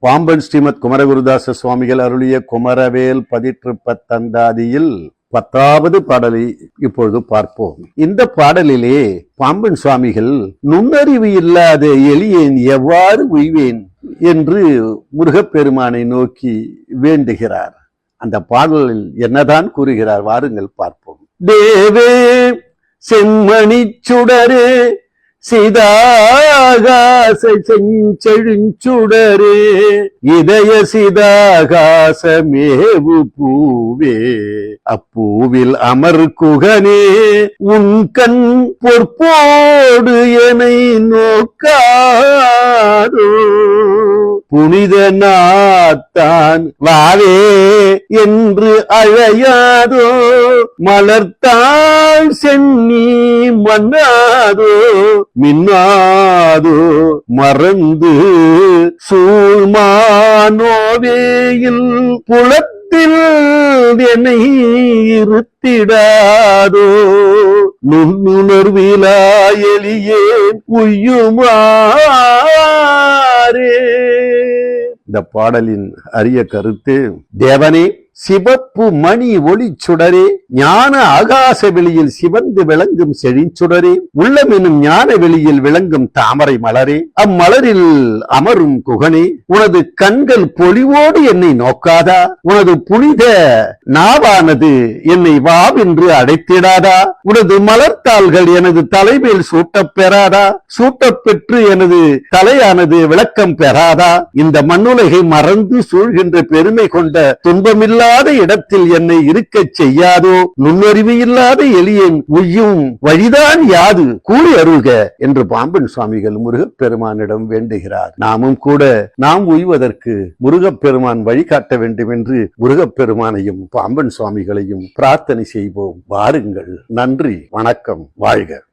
பாம்பன் ஸ்ரீமத் குமரகுருதாச சுவாமிகள் அருளிய குமரவேல் பதிற்று பத்தந்தாதியில் 10வது பாடலை இப்பொழுது பார்ப்போம். இந்த பாடலிலே பாம்பன் சுவாமிகள் நுண்ணறிவு இல்லாத எளியேன் எவ்வாறு உய்வேன் என்று முருகப்பெருமானை நோக்கி வேண்டுகிறார். அந்த பாடலில் என்னதான் கூறுகிறார் வாருங்கள் பார்ப்போம். தேவே செம்மணி சுடரே சிதாகாச செஞ்செழுஞ்சுடரே இதய சிதாகாசமேவு பூவே அப்பூவில் அமர் குகனே உன் கண் பொற்போடு என்னை நோக்காதோ புனித நாத்தான் வாவே என்று அழையாதோ மலர்த்தாள் சென்னி மன்னாதோ மின்னாதோ மறந்து சூழ்மானோவேயில் புலத்தில் என்னை இருத்திடாதோ நுண்ணுணர்விலா எளியே உய்யுமாறே. இந்த பாடலின் அரிய கருத்து, தேவனே சிவப்பு மணி ஒளி சுடரே ஞான ஆகாச வெளியில் சிவந்து விளங்கும் செழிச்சுடரே உள்ளம் எனும் ஞான வெளியில் விளங்கும் தாமரை மலரே அம்மலரில் அமரும் குகனே உனது கண்கள் பொலிவோடு என்னை நோக்காதா உனது புனித நாவானது என்னை வாவென்று அடைத்திடாதா உனது மலர்த்தாள்கள் எனது தலைமேல் சூட்டப் பெறாதா சூட்டப்பெற்று எனது தலையானது விளக்கம் பெறாதா இந்த மண்ணுலகை மறந்து சூழ்கின்ற பெருமை கொண்ட துன்பமில்லா இடத்தில் என்னை இருக்க செய்யாதோ நுண்ணறிவு இல்லாத எளியேன் உய்யும் வழிதான் யாது கூறி அருள்க என்று பாம்பன் சுவாமிகள் முருகப்பெருமானிடம் வேண்டுகிறார். நாமும் கூட நாம் உய்வதற்கு முருகப்பெருமான் வழிகாட்ட வேண்டும் என்று முருகப்பெருமானையும் பாம்பன் சுவாமிகளையும் பிரார்த்தனை செய்வோம். வாருங்கள். நன்றி, வணக்கம், வாழ்க.